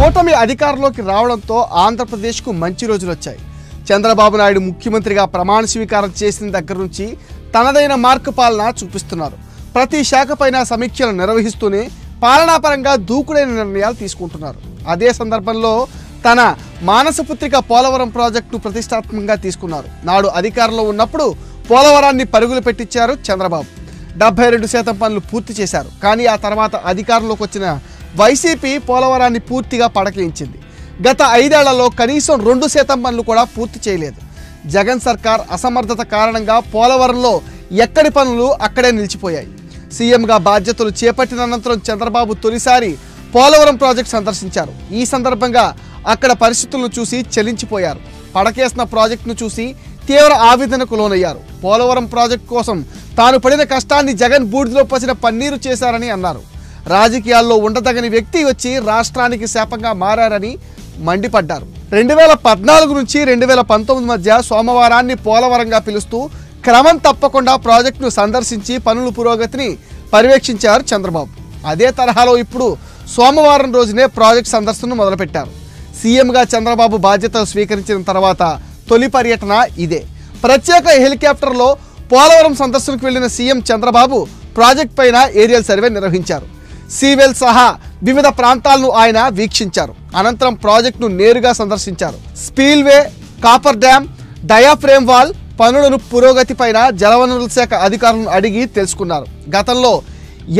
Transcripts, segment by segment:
కూటమి అధికారంలోకి రావడంతో ఆంధ్రప్రదేశ్కు మంచి రోజులు వచ్చాయి. చంద్రబాబు నాయుడు ముఖ్యమంత్రిగా ప్రమాణ స్వీకారం చేసిన దగ్గర నుంచి తనదైన మార్కు పాలన చూపిస్తున్నారు. ప్రతి శాఖపైన సమీక్షలు నిర్వహిస్తూనే పాలనాపరంగా దూకుడైన నిర్ణయాలు తీసుకుంటున్నారు. అదే సందర్భంలో తన మానసపుత్రిక పోలవరం ప్రాజెక్టును ప్రతిష్టాత్మకంగా తీసుకున్నారు. నాడు అధికారంలో ఉన్నప్పుడు పోలవరాన్ని పరుగులు పెట్టించారు చంద్రబాబు. 72% పనులు పూర్తి చేశారు. కానీ ఆ తర్వాత అధికారంలోకి వచ్చిన వైసీపీ పోలవరాన్ని పూర్తిగా పడకేయించింది. గత 5 ఏళ్లలో కనీసం 2% పనులు కూడా పూర్తి చేయలేదు. జగన్ సర్కార్ అసమర్థత కారణంగా పోలవరంలో ఎక్కడి పనులు అక్కడే నిలిచిపోయాయి. సీఎంగా బాధ్యతలు చేపట్టిన అనంతరం చంద్రబాబు తొలిసారి పోలవరం ప్రాజెక్టు సందర్శించారు. ఈ సందర్భంగా అక్కడ పరిస్థితులను చూసి చలించిపోయారు. పడకేసిన ప్రాజెక్టును చూసి తీవ్ర ఆవేదనకు లోనయ్యారు. పోలవరం ప్రాజెక్టు కోసం తాను పడిన కష్టాన్ని జగన్ బూడిదలో పసిన పన్నీరు చేశారని అన్నారు. రాజకీయాల్లో ఉండదగని వ్యక్తి వచ్చి రాష్ట్రానికి శాపంగా మారారని మండిపడ్డారు. 2014 నుంచి 2019 మధ్య సోమవారాన్ని పోలవరంగా పిలుస్తూ క్రమం తప్పకుండా ప్రాజెక్టును సందర్శించి పనుల పురోగతిని పర్యవేక్షించారు చంద్రబాబు. అదే తరహాలో ఇప్పుడు సోమవారం రోజునే ప్రాజెక్టు సందర్శనను మొదలుపెట్టారు. సీఎంగా చంద్రబాబు బాధ్యతలు స్వీకరించిన తర్వాత తొలి పర్యటన ఇదే. ప్రత్యేక హెలికాప్టర్లో పోలవరం సందర్శనకు వెళ్లిన సీఎం చంద్రబాబు ప్రాజెక్ట్ పైన ఏరియల్ సర్వే నిర్వహించారు. సీవెల్ సహా వివిధ ప్రాంతాలను ఆయన వీక్షించారు. అనంతరం ప్రాజెక్టును నేరుగా సందర్శించారు. స్పీల్వే, కాపర్ డ్యామ్, డయాఫ్రేమ్ వాల్ పనులను పురోగతి పైన జలవనరుల శాఖ అధికారులను అడిగి తెలుసుకున్నారు. గతంలో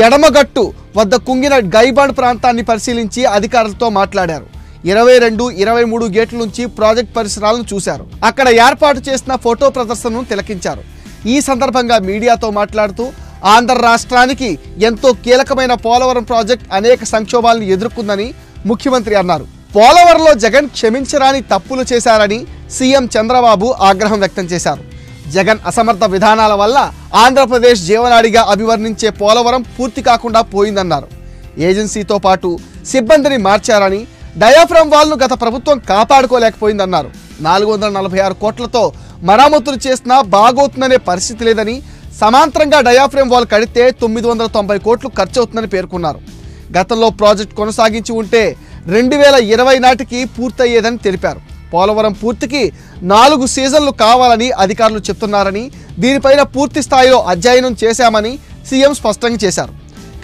ఎడమగట్టు వద్ద కుంగిన గైబాండ్ ప్రాంతాన్ని పరిశీలించి అధికారులతో మాట్లాడారు. 22, 23 గేట్ల నుంచి ప్రాజెక్ట్ పరిసరాలను చూశారు. అక్కడ ఏర్పాటు చేసిన ఫోటో ప్రదర్శనను తిలకించారు. ఈ సందర్భంగా మీడియాతో మాట్లాడుతూ ఆంధ్ర రాష్ట్రానికి ఎంతో కీలకమైన పోలవరం ప్రాజెక్ట్ అనేక సంక్షోభాలను ఎదుర్కొందని ముఖ్యమంత్రి అన్నారు. పోలవరంలో జగన్ క్షమించరాని తప్పులు చేశారని సీఎం చంద్రబాబు ఆగ్రహం వ్యక్తం చేశారు. జగన్ అసమర్థ విధానాల వల్ల ఆంధ్రప్రదేశ్ జీవనాడిగా అభివర్ణించే పోలవరం పూర్తి కాకుండా పోయిందన్నారు. ఏజెన్సీతో పాటు సిబ్బందిని మార్చారని, డయాఫ్రామ్ వాల్ను గత ప్రభుత్వం కాపాడుకోలేకపోయిందన్నారు. 446 కోట్లతో మరామతులు చేసినా బాగోతుందనే పరిస్థితి లేదని, సమాంతరంగా డయాఫ్రామ్ వాల్ కడితే 990 కోట్లు ఖర్చు అవుతుందని పేర్కొన్నారు. గతంలో ప్రాజెక్టు కొనసాగించి ఉంటే 2020 నాటికి పూర్తయ్యేదని తెలిపారు. పోలవరం పూర్తికి 4 సీజన్లు కావాలని అధికారులు చెప్తున్నారని, దీనిపైన పూర్తి స్థాయిలో అధ్యయనం చేశామని సీఎం స్పష్టంగా చేశారు.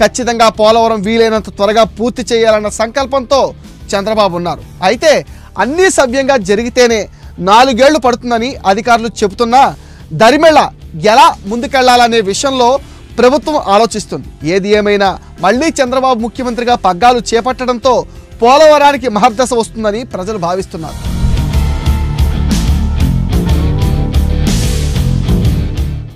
ఖచ్చితంగా పోలవరం వీలైనంత త్వరగా పూర్తి చేయాలన్న సంకల్పంతో చంద్రబాబు ఉన్నారు. అయితే అన్నీ సవ్యంగా జరిగితేనే 4 ఏళ్లు పడుతుందని అధికారులు చెబుతున్నా దరిమెళ్ళ ఎలా ముందుకెళ్లాలనే విషయంలో ప్రభుత్వం ఆలోచిస్తుంది. ఏది ఏమైనా మళ్లీ చంద్రబాబు ముఖ్యమంత్రిగా పగ్గాలు చేపట్టడంతో పోలవరానికి మహర్దశ వస్తుందని ప్రజలు భావిస్తున్నారు.